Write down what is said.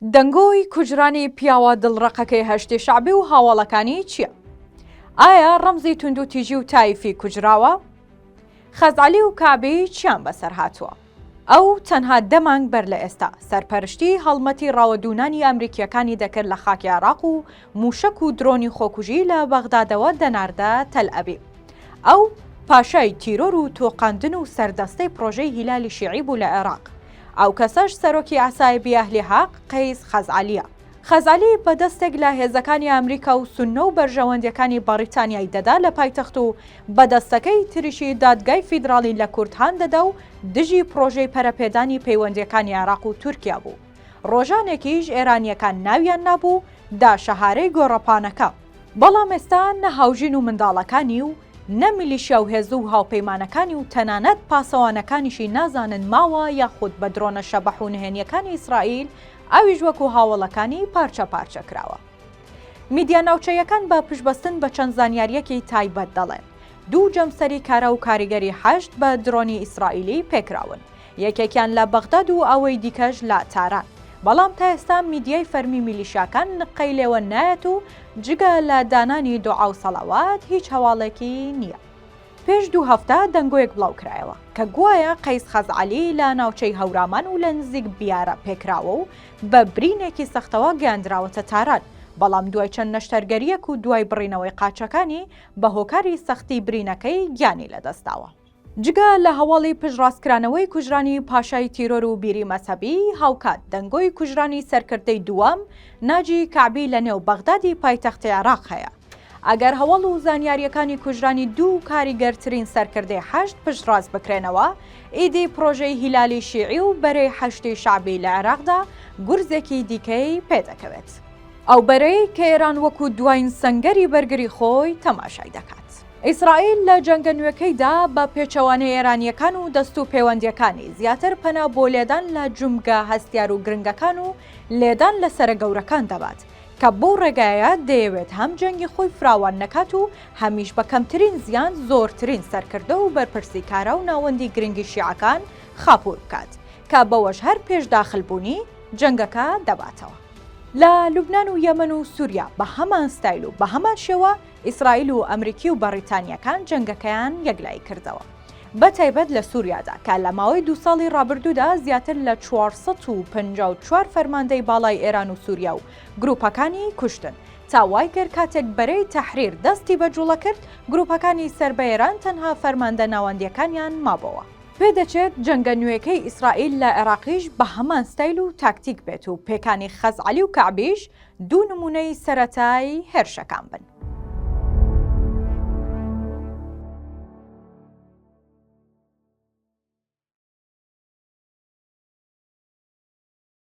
دەنگۆی کوژرانی پیاوە دڵڕەقەکەی هەشتی شعبی و هاوڵەکانی چییە؟ ئایا ڕەمزی تونند و تیژی و تایفی کوژراوە؟ خەزعەلی و کابی چیان بەسەر هاتووە؟ ئەو تەنها دەمانگ بەر لە ئێستا سەرپەرشتی هەڵمەتی ڕاوەدوونانی ئەمریکیەکانی دەکرد لە خاکی عێراق و موشک و درۆنی خۆکوژی لە بەغدادەوە دەناردە تەل ئەبیب. ئەو پاشای تیرۆر و تۆقاندن و سەردەستەی پرۆژەی هیلالی شیعی بوو لە عێراق. ئەو کەسەش سەرۆکی عەسایبی ئەهلی حەق قەیس خەزعەلیە. خەزعەلی بەدەستێک لە هێزەکانی ئەمریکا و سوننە و بەرژەوەندیەکانی بەریتانیای دەدا لە پایتەخت و بەدەستەکەی تریشی دادگای فیدراڵی لە کوردهان دەدا و دژی پرۆژەی پەرەپێدانی پەیوەندیەکانی عێراق و تورکیا بوو. ڕۆژانێکیش ئێرانیەکان ناویان نابوو داشەهارەی گۆڕەپانەکە. بەڵام ئێستا نە هاوژین و منداڵەکانی و نە میلیشیا و هێز و هاوپەیمانەکانی و تەنانەت پاسەوانەکانیشی نازانن ماوە یاخود بە درۆنە شەبەح و نهێنیەکانی ئیسرائیل ئەویش وەکو هاوڵەکانی پارچە پارچە کراوە. میدیا ناوچەیەکان بە پشتبەستن بە چەند زانیاریەکی تایبەت دەڵێن دوو جەمسەری کارە و کاریگەری 8 بە درۆنی ئیسرائیلی پێکراون، یەکێکیان لە بەغداد و ئەوەی دیکەش لە تاران. بەڵام تا ئێستا میدیای فەرمی میلیشیاکان نقەی لێوە نایەت و جگە لە دانانی دوعا و سەڵاوات هیچ هەواڵێکی نییە. پێش 2 هەفتە دەنگۆیەک بڵاو کرایەوە کە گوایە قەیس خەزعەلی لە ناوچەی هەورامان و لە نزیک بیارە پێکراوە و بە برینێکی سەختەوە گەیاندراوەتە تاران. بەڵام دوای چەند نەشتەرگەریەک و دوای بڕینەوەی قاچەکانی بە هۆکاری سەختی برینەکەی گیانی لەدەستاوە. جگە لە هەواڵی پشتڕاستکرانەوەی کوژرانی پاشای تیرۆر و بیری مەسەبی هاوکات دەنگۆی کوژرانی سەرکردەی دووەم ناجی کەعبی لە نێو بەغدادی پایتەختی عێراق هەیە. ئەگەر هەواڵ و زانیاریەکانی کوژرانی دوو کاریگەرترین سەرکردەی 8 پشتڕاست بکرێنەوە، ئیدی پرۆژەی هیلالی شیعی و بەرەی هەشتی شعبی لە عێراقدا گورزێکی دیکەی پێدەکەوێت. ئەو بەرەی کە ئێران وەکو دوایین سەنگەری بەرگری خۆی تەماشای دەکات. ئیسرائیل لە جەنگە نوێکەیدا بە پێچەوانەی ئێرانیەکان و دەست و پەیوەندیەکانی زیاتر پەنا بۆ لێدان لە جومگە هەستیار و گرنگەکان و لێدان لە سەرگەورەکان دەبات کە بۆ ڕێگایە دەیەوێت هەم جەنگی خۆی فراوان نەکات و هەمیش بە کەمترین زیان زۆرترین سەرکردە و بەرپرسی کارە و ناوەندی گرنگی شیعەکان خاپور بکات کە بەوەش هەر پێش داخلبوونی جەنگەکە دەباتەوە. لە لوبنان و یەمەن و سووریا بە هەمان ستایل و بە هەمان شێوە ئیسرائیل و ئەمریکی و بەریتانیەکان جەنگەکەیان یەکلای کردەوە. بەتایبەت لە سووریادا کە لە ماوەی 2 ساڵی ڕابردوودا زیاتر لە 454 فەرماندەی باڵای ئێران و سووریا و گروپەکانی کوشتن. تا وای کرد کاتێک بەرەی تەحریر دەستی بەجوڵە کرد گروپەکانی سەر بە ئێران تەنها فەرماندە ناوەندیەکانیان مابەوە. پێدەچێت جەنگە نوێیەکەی ئیسرائیل لە عێراقیش بە هەمان ستایل و تاکتیک بێت و پێکانی خەزعەلی و کەعبیش دوو نمونەی سەرەتای هێرشەکان بن.